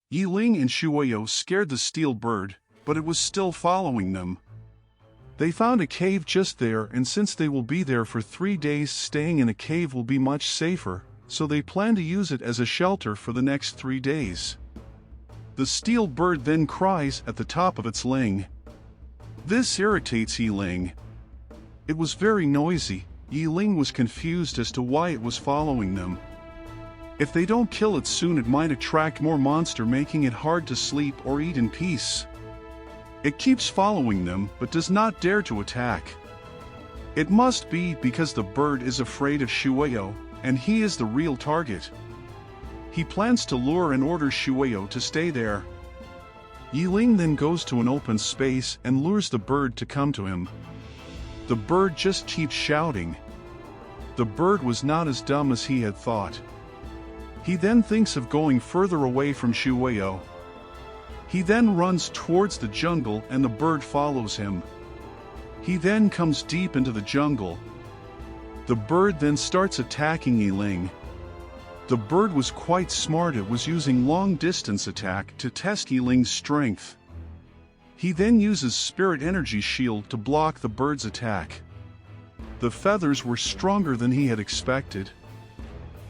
Ye Ling and Shuoyo scared the steel bird, but it was still following them. They found a cave just there, and since they will be there for 3 days, staying in a cave will be much safer, so they plan to use it as a shelter for the next 3 days. The steel bird then cries at the top of its ling. This irritates Ye Ling. It was very noisy. Ye Ling was confused as to why it was following them. If they don't kill it soon, it might attract more monster, making it hard to sleep or eat in peace. It keeps following them but does not dare to attack. It must be because the bird is afraid of Shuoyo, and he is the real target. He plans to lure and orders Shuoyo to stay there. Ye Ling then goes to an open space and lures the bird to come to him. The bird just keeps shouting. The bird was not as dumb as he had thought. He then thinks of going further away from Shuoyo. He then runs towards the jungle and the bird follows him. He then comes deep into the jungle. The bird then starts attacking Ye Ling. The bird was quite smart. It was using long-distance attack to test Ye Ling's strength. He then uses spirit energy shield to block the bird's attack. The feathers were stronger than he had expected.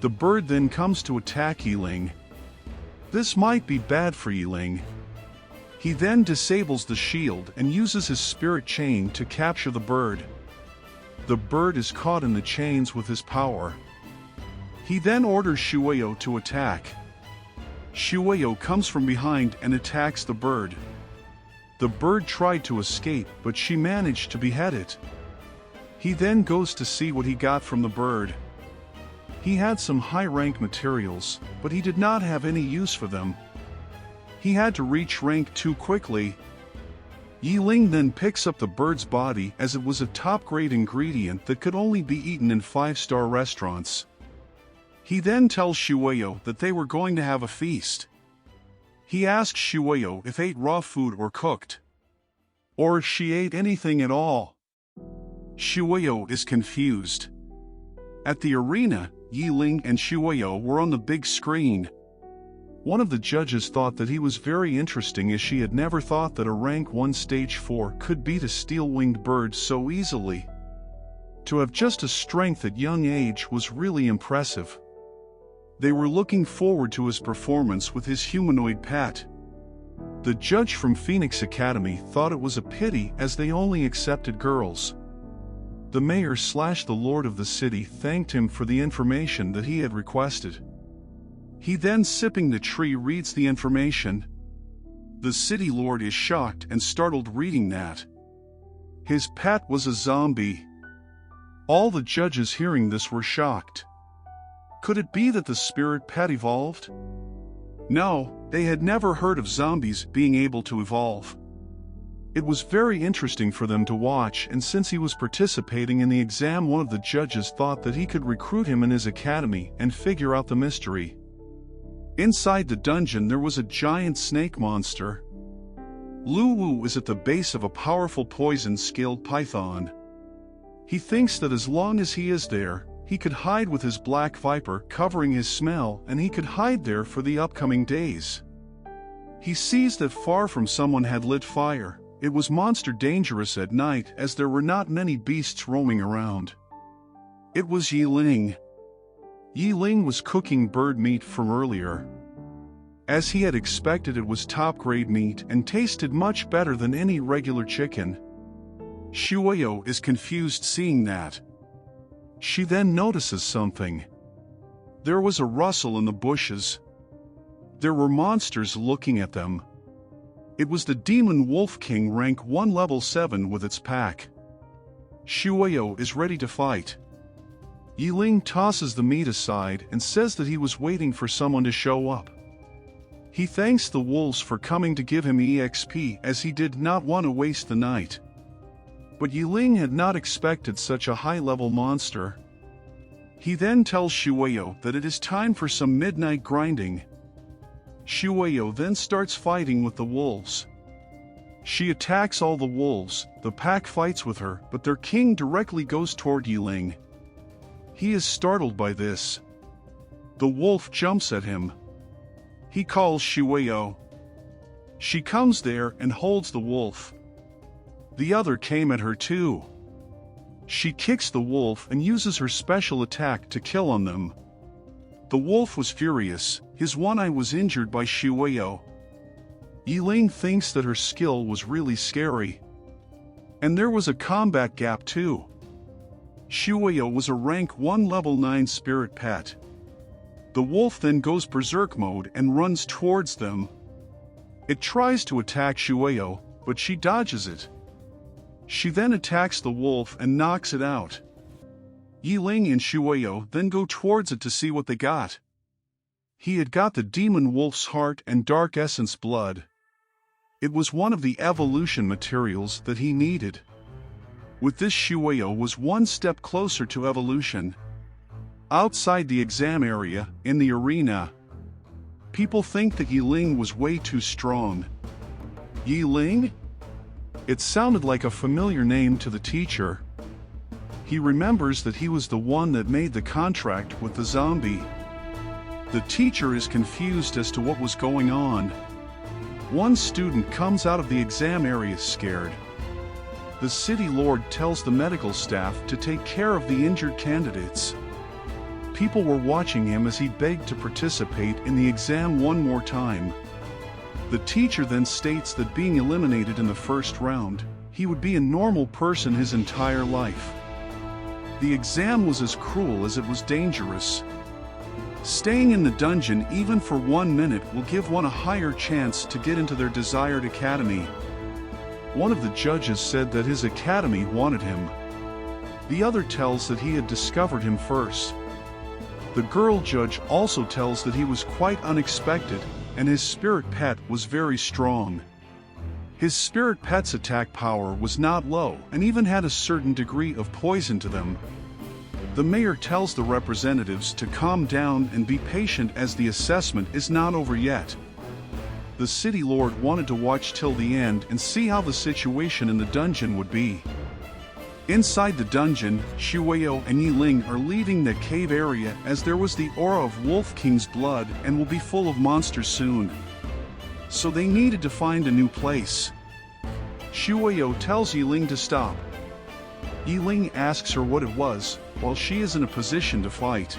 The bird then comes to attack Ye Ling. This might be bad for Ye Ling. He then disables the shield and uses his spirit chain to capture the bird. The bird is caught in the chains with his power. He then orders Shuoyo to attack. Shuoyo comes from behind and attacks the bird. The bird tried to escape, but she managed to behead it. He then goes to see what he got from the bird. He had some high-rank materials, but he did not have any use for them. He had to reach rank 2 quickly. Ye Ling then picks up the bird's body as it was a top-grade ingredient that could only be eaten in 5-star restaurants. He then tells Shuoyo that they were going to have a feast. He asks Shuoyo if ate raw food or cooked, or if she ate anything at all. Shuoyo is confused. At the arena, Ye Ling and Shuoyo were on the big screen. One of the judges thought that he was very interesting, as she had never thought that a rank 1 stage 4 could beat a steel-winged bird so easily. To have just a strength at young age was really impressive. They were looking forward to his performance with his humanoid pet. The judge from Phoenix Academy thought it was a pity as they only accepted girls. The mayor / the lord of the city thanked him for the information that he had requested. He then, sipping the tree, reads the information. The city lord is shocked and startled reading that his pet was a zombie. All the judges hearing this were shocked. Could it be that the spirit pet evolved? No, they had never heard of zombies being able to evolve. It was very interesting for them to watch, and since he was participating in the exam, one of the judges thought that he could recruit him in his academy and figure out the mystery. Inside the dungeon there was a giant snake monster. Luwu is at the base of a powerful poison-skilled python. He thinks that as long as he is there, he could hide with his black viper covering his smell, and he could hide there for the upcoming days. He sees that far from someone had lit fire. It was monster dangerous at night as there were not many beasts roaming around. It was Ye Ling. Ye Ling was cooking bird meat from earlier. As he had expected, it was top-grade meat and tasted much better than any regular chicken. Shuoyo is confused seeing that. She then notices something. There was a rustle in the bushes. There were monsters looking at them. It was the Demon Wolf King, rank 1 level 7 with its pack. Shuoyo is ready to fight. Ye Ling tosses the meat aside and says that he was waiting for someone to show up. He thanks the wolves for coming to give him EXP as he did not want to waste the night. But Ye Ling had not expected such a high-level monster. He then tells Shuoyo that it is time for some midnight grinding. Shuoyo then starts fighting with the wolves. She attacks all the wolves. The pack fights with her, but their king directly goes toward Ye Ling. He is startled by this. The wolf jumps at him. He calls Shueyo. She comes there and holds the wolf. The other came at her too. She kicks the wolf and uses her special attack to kill on them. The wolf was furious, his one eye was injured by Shueyo. Ye Ling thinks that her skill was really scary. And there was a combat gap too. Shueyo was a rank 1 level 9 spirit pet. The wolf then goes berserk mode and runs towards them. It tries to attack Shueyo, but she dodges it. She then attacks the wolf and knocks it out. Ye Ling and Shueyo then go towards it to see what they got. He had got the demon wolf's heart and dark essence blood. It was one of the evolution materials that he needed. With this, Shueyo was one step closer to evolution. Outside the exam area, in the arena, people think that Ye Ling was way too strong. Ye Ling? It sounded like a familiar name to the teacher. He remembers that he was the one that made the contract with the zombie. The teacher is confused as to what was going on. One student comes out of the exam area scared. The city lord tells the medical staff to take care of the injured candidates. People were watching him as he begged to participate in the exam one more time. The teacher then states that being eliminated in the first round, he would be a normal person his entire life. The exam was as cruel as it was dangerous. Staying in the dungeon even for 1 minute will give one a higher chance to get into their desired academy. One of the judges said that his academy wanted him. The other tells that he had discovered him first. The girl judge also tells that he was quite unexpected and his spirit pet was very strong. His spirit pet's attack power was not low and even had a certain degree of poison to them. The mayor tells the representatives to calm down and be patient as the assessment is not over yet. The city lord wanted to watch till the end and see how the situation in the dungeon would be. Inside the dungeon, Shueyo and Ye Ling are leaving the cave area as there was the aura of Wolf King's blood and will be full of monsters soon. So they needed to find a new place. Shueyo tells Ye Ling to stop. Ye Ling asks her what it was, while she is in a position to fight.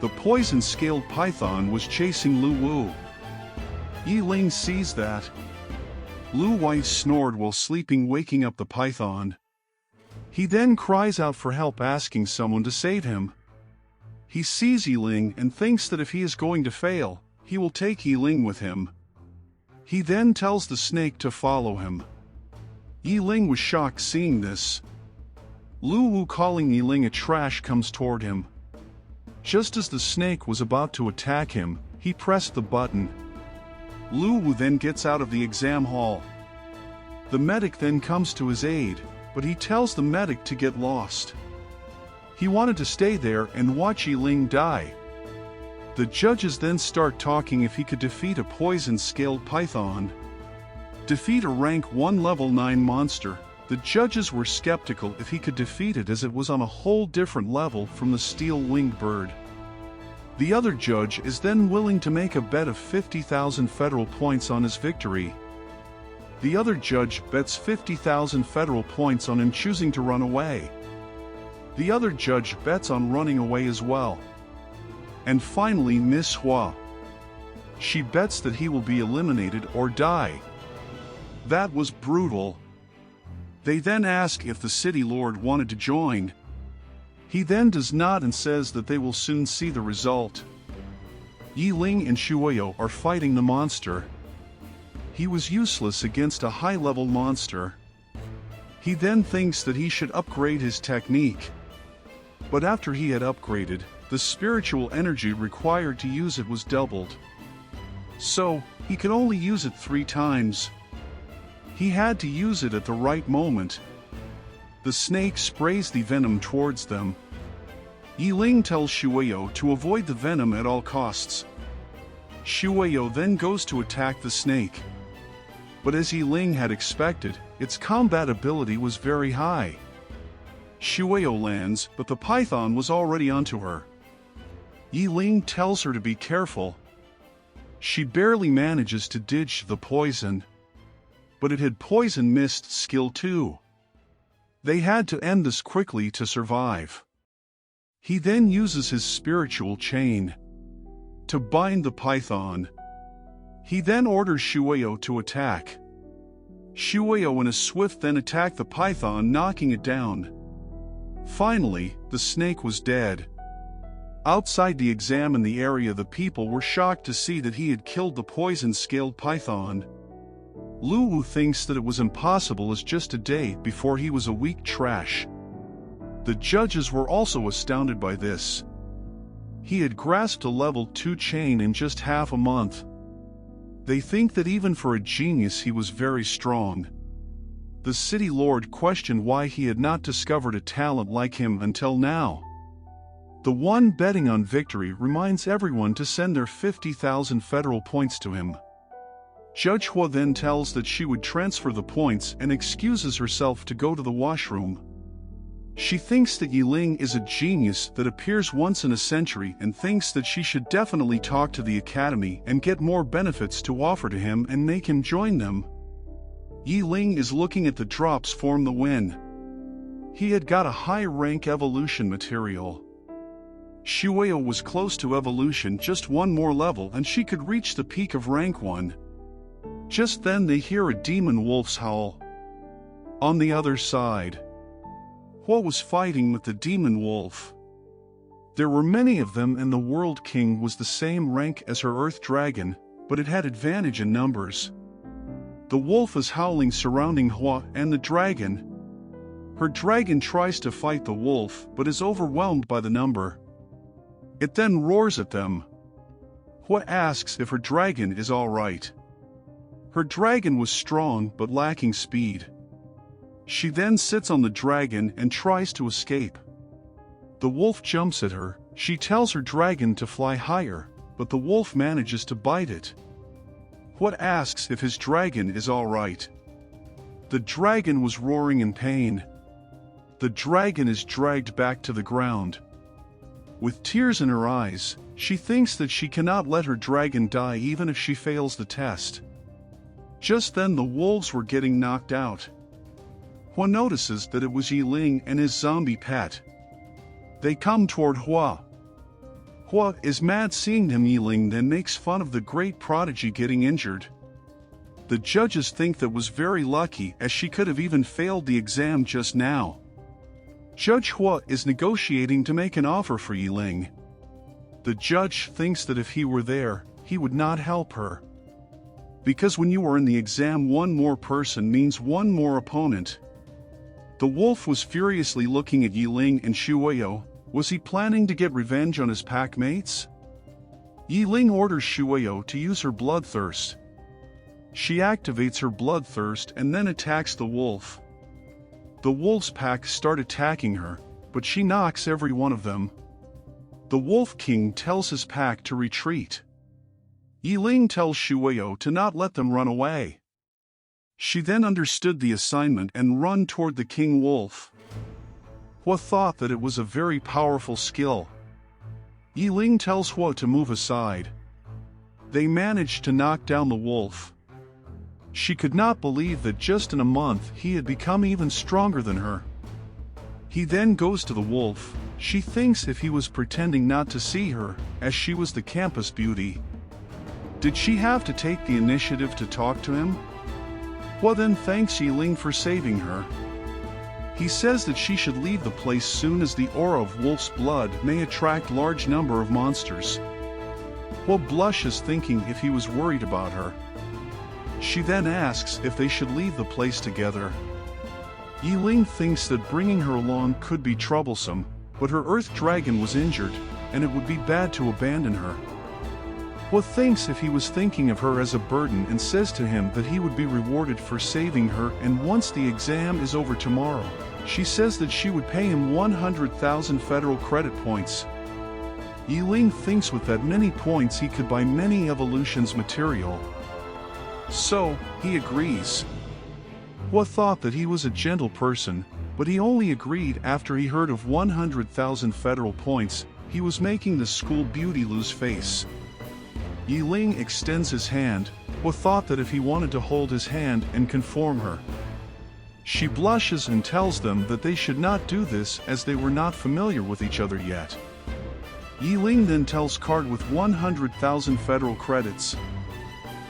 The poison-scaled python was chasing Lu Wu. Ye Ling sees that. Lu Wei snored while sleeping, waking up the python. He then cries out for help, asking someone to save him. He sees Ye Ling and thinks that if he is going to fail, he will take Ye Ling with him. He then tells the snake to follow him. Ye Ling was shocked seeing this. Lu Wu, calling Ye Ling a trash, comes toward him. Just as the snake was about to attack him, he pressed the button. Lu Wu then gets out of the exam hall. The medic then comes to his aid, but he tells the medic to get lost. He wanted to stay there and watch Ye Ling die. The judges then start talking if he could defeat a poison-scaled python. Defeat a rank 1 level 9 monster. The judges were skeptical if he could defeat it as it was on a whole different level from the steel-winged bird. The other judge is then willing to make a bet of 50,000 federal points on his victory. The other judge bets 50,000 federal points on him choosing to run away. The other judge bets on running away as well. And finally, Miss Hua. She bets that he will be eliminated or die. That was brutal. They then ask if the city lord wanted to join. He then does not and says that they will soon see the result. Ye Ling and Shueyo are fighting the monster. He was useless against a high-level monster. He then thinks that he should upgrade his technique. But after he had upgraded, the spiritual energy required to use it was doubled. So, he could only use it 3 times. He had to use it at the right moment. The snake sprays the venom towards them. Ye Ling tells Shueyo to avoid the venom at all costs. Shueyo then goes to attack the snake. But as Ye Ling had expected, its combat ability was very high. Shueyo lands, but the python was already onto her. Ye Ling tells her to be careful. She barely manages to ditch the poison. But it had poison mist skill too. They had to end this quickly to survive. He then uses his spiritual chain to bind the python. He then orders Shueyo to attack. Shueyo in a swift then attacked the python, knocking it down. Finally, the snake was dead. Outside the exam in the area, the people were shocked to see that he had killed the poison-scaled python. Luwu thinks that it was impossible as just a day before he was a weak trash. The judges were also astounded by this. He had grasped a level 2 chain in just half a month. They think that even for a genius he was very strong. The city lord questioned why he had not discovered a talent like him until now. The one betting on victory reminds everyone to send their 50,000 federal points to him. Judge Hua then tells that she would transfer the points and excuses herself to go to the washroom. She thinks that Ye Ling is a genius that appears once in a century and thinks that she should definitely talk to the academy and get more benefits to offer to him and make him join them. Ye Ling is looking at the drops form the win. He had got a high rank evolution material. Shueyo was close to evolution, just one more level and she could reach the peak of rank 1. Just then they hear a demon wolf's howl. On the other side, Hua was fighting with the demon wolf. There were many of them and the World King was the same rank as her Earth Dragon, but it had advantage in numbers. The wolf is howling surrounding Hua and the dragon. Her dragon tries to fight the wolf but is overwhelmed by the number. It then roars at them. Hua asks if her dragon is all right. Her dragon was strong but lacking speed. She then sits on the dragon and tries to escape. The wolf jumps at her. She tells her dragon to fly higher, but the wolf manages to bite it. Hua asks if his dragon is all right. The dragon was roaring in pain. The dragon is dragged back to the ground. With tears in her eyes, she thinks that she cannot let her dragon die even if she fails the test. Just then the wolves were getting knocked out. Hua notices that it was Ye Ling and his zombie pet. They come toward Hua. Hua is mad seeing him. Ye Ling then makes fun of the great prodigy getting injured. The judges think that was very lucky as she could have even failed the exam just now. Judge Hua is negotiating to make an offer for Ye Ling. The judge thinks that if he were there, he would not help her. Because when you are in the exam, one more person means one more opponent. The wolf was furiously looking at Ye Ling and Shueyo. Was he planning to get revenge on his pack mates? Ye Ling orders Shueyo to use her bloodthirst. She activates her bloodthirst and then attacks the wolf. The wolf's pack start attacking her, but she knocks every one of them. The Wolf King tells his pack to retreat. Ye Ling tells Shueyo to not let them run away. She then understood the assignment and run toward the King Wolf. Hua thought that it was a very powerful skill. Ye Ling tells Hua to move aside. They managed to knock down the wolf. She could not believe that just in a month he had become even stronger than her. He then goes to the wolf. She thinks if he was pretending not to see her, as she was the campus beauty. Did she have to take the initiative to talk to him? Hua then thanks Ye Ling for saving her. He says that she should leave the place soon as the aura of wolf's blood may attract large number of monsters. Hua blushes thinking if he was worried about her. She then asks if they should leave the place together. Ye Ling thinks that bringing her along could be troublesome, but her Earth Dragon was injured, and it would be bad to abandon her. Hua thinks if he was thinking of her as a burden and says to him that he would be rewarded for saving her, and once the exam is over tomorrow, she says that she would pay him 100,000 federal credit points. Ye Ling thinks with that many points he could buy many evolutions material. So, he agrees. Hua thought that he was a gentle person, but he only agreed after he heard of 100,000 federal points. He was making the school beauty lose face. Ye Ling extends his hand, Hua thought that if he wanted to hold his hand and conform her. She blushes and tells them that they should not do this as they were not familiar with each other yet. Ye Ling then tells Card with 100,000 federal credits.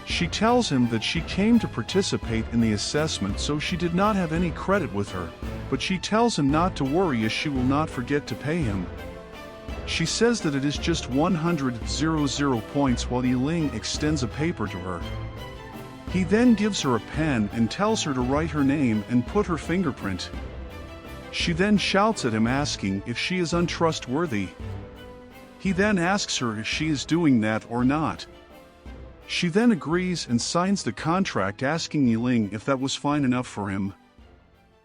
She tells him that she came to participate in the assessment, so she did not have any credit with her, but she tells him not to worry as she will not forget to pay him. She says that it is just 100 points while Ye Ling extends a paper to her. He then gives her a pen and tells her to write her name and put her fingerprint. She then shouts at him asking if she is untrustworthy. He then asks her if she is doing that or not. She then agrees and signs the contract, asking Ye Ling if that was fine enough for him.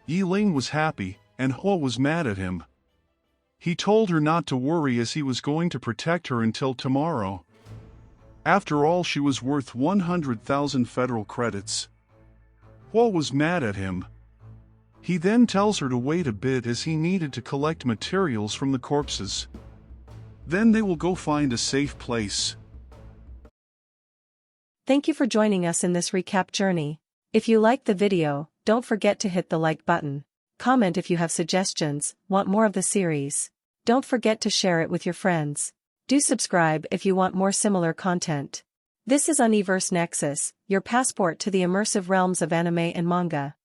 Ye Ling was happy, and Hua was mad at him. He told her not to worry as he was going to protect her until tomorrow. After all, she was worth 100,000 federal credits. Hua was mad at him. He then tells her to wait a bit as he needed to collect materials from the corpses. Then they will go find a safe place. Thank you for joining us in this recap journey. If you liked the video, don't forget to hit the like button. Comment if you have suggestions, want more of the series. Don't forget to share it with your friends. Do subscribe if you want more similar content. This is Universe Nexus, your passport to the immersive realms of anime and manga.